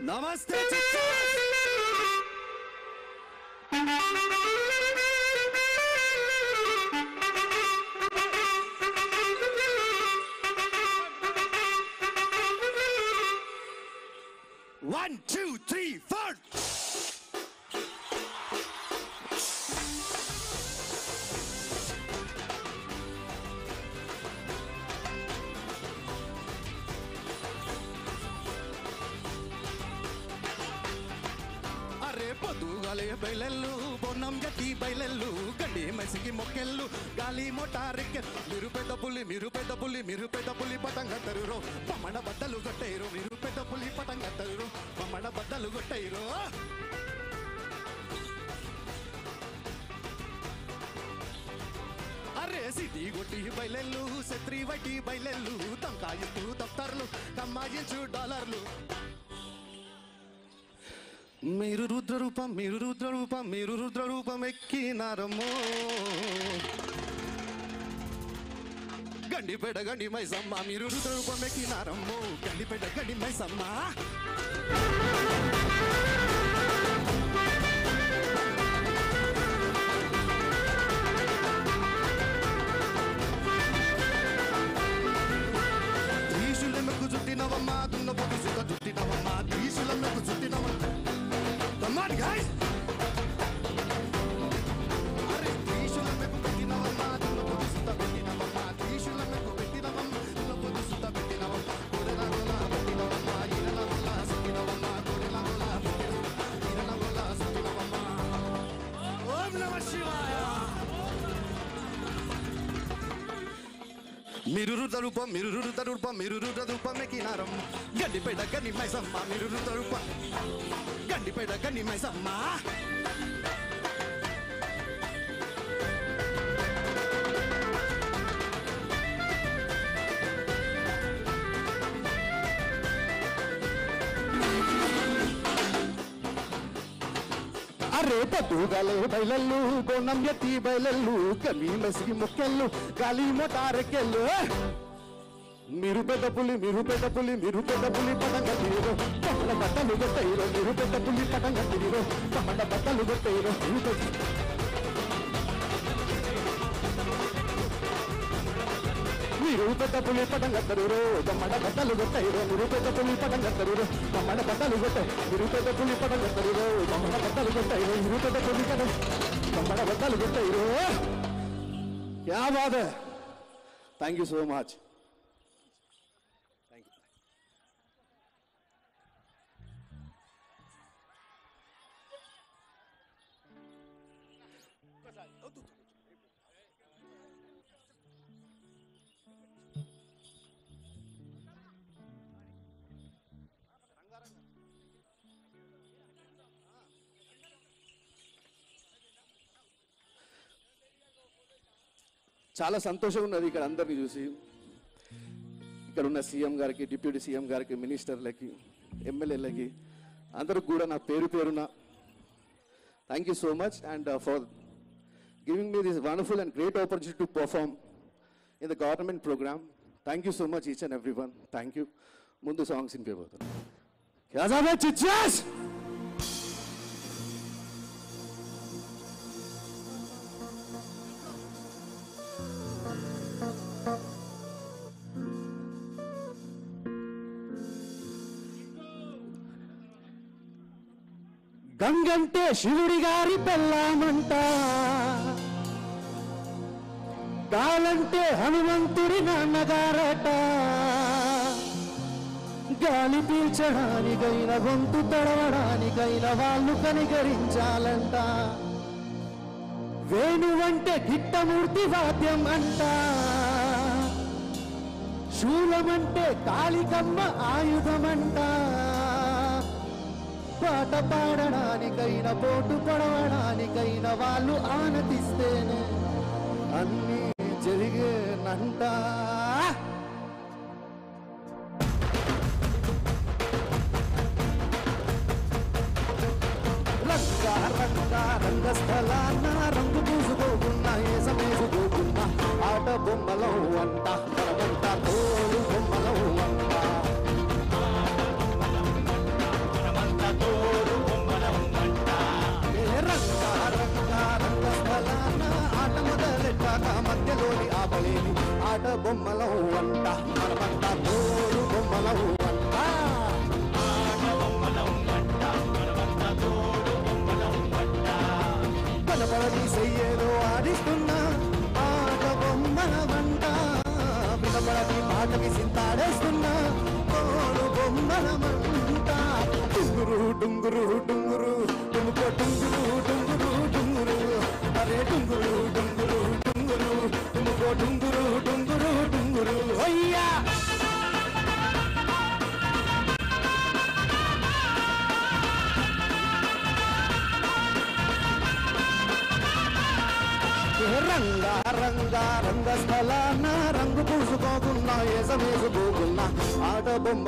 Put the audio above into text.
నమస్తే One, two, three, four. పొద్దుగాలే బయలెల్లు Bonnam గట్టి బయలెల్లు గండి మసికి మొక్కెళ్ళు గాలి మోటారెక్కె మీరు పెద్ద పులి పటంగట్టరు పమ్మడ బద్దలు కొట్టేరు మీరు పెద్ద పులి పటంగట్టరు పమ్మడ బద్దలు కొట్టేరు అరే సిటీ కొట్టి బయలెల్లు శత్రి వట్టి బయలెల్లు తంకాయిస్తూ దఫ్తర్లు కమ్మాయించు డాలర్లు మీరు రుద్రరూపం ఎక్కినారమ్మో గండిపేట గండి మైసమ్మ మీరు రుద్రరూపం ఎక్కినారమ్మో గండిపేట గండి మైసమ్మ త్రీశూలమెక్కు చుట్టినవమ్మ దున్న పొద్దు సుఖ చుట్టినవమ్మ త్రీశూలమెక్కు చుట్టినవమ్మ Come on, guys! Arre, Trishulameku pettinavamma, dunno podu sutta pettinavamma, Trishulameku pettinavamma, dunno podu sutta pettinavamma, Kodela gola pettinavamma, Irala gola suttinavamma, Kodela gola pettinavamma, Irala gola suttinavamma. Om Namah Shivaya! Miru rudrupam ekinaram, Gandipeda gandi maisamma, miru rudrupam. Gandipet గండి మైసమ్మ అరే పొద్దుగాలే బయలెల్లు బొన్నం ఎత్తి బయలెల్లు గండి మసికి మొక్కెళ్ళు గాలి మోటారెక్కెళ్ళు మీరు పెద్ద పులి పటంగ తీరు పమ్మడ బట్టలు కొట్టయిరో మీరు పెద్ద పులి పటంగ తీరు పమ్మడ బట్టలు కొట్టయిరో మీరు పెద్ద పులి పటంగ తరురో పమ్మడ బట్టలు కొట్టయిరో మీరు పెద్ద పులి పటంగ తరురో పమ్మడ బట్టలు కొట్టాయి మీరు పెద్ద పులి పటంగ తరురో పమ్మడ బట్టలు కొట్టయిరో మీరు పెద్ద పులి పమ్మడ బట్టలు కొట్టయిరో క్యా బాత్ హై థ్యాంక్ యూ సో మచ్ చాలా సంతోషంగా ఉన్నది ఇక్కడ అందరినీ చూసి ఇక్కడ ఉన్న సీఎం గారికి డిప్యూటీ సీఎం గారికి మినిస్టర్లకి ఎమ్మెల్యేలకి అందరికి కూడా నా పేరున thank you so much and for giving me this wonderful and great opportunity to perform in the government program thank you so much each and every one thank you ముందు songs వినిపోతాను గంగంటే శివుడి గారి పెళ్ళామంట గాలంటే హనుమంతుడి నాన్నగారట గాలి పీల్చడానికైన గొంతు తడవడానికైన వాళ్ళు కనికరించాలంట వేణువంటే గిట్టమూర్తి వాద్యం అంట శూలమంటే కాళికమ్మ ఆయుధమంట పాట పాడడానికైనా పోటు పడవడానికైనా వాళ్ళు ఆనందిస్తేనే అన్నీ జరిగేనంట రంగస్థలాన్న రంగు పూసుకోకున్నా ఏసమేసుకోకున్నా ఆట బొమ్మలో అంట మనమంట తోలు బొమ్మలో అంట బొమ్మలం వంట మనమంతా తోడు బొమ్మలం వంట కనపడని చెయ్యేదో ఆడిస్తున్నా ఆట బొమ్మల వంట వినపడని పాటకి సింతాడేస్తున్నా తోడు బొమ్మల వంట డుంగురు డుంగురు డుంగురు డుంగురు డుంగురు డుంగురు డుంగురు అరే డుంగురు డుంగురు డుంగురు డుంగురు డుంగురు డుంగురు డుంగురు అయ్యా రంగా రంగా రంగస్థలాన రంగు పూసుకోకున్నా ఏసమేసుకోకున్నా ఆట బొమ్మ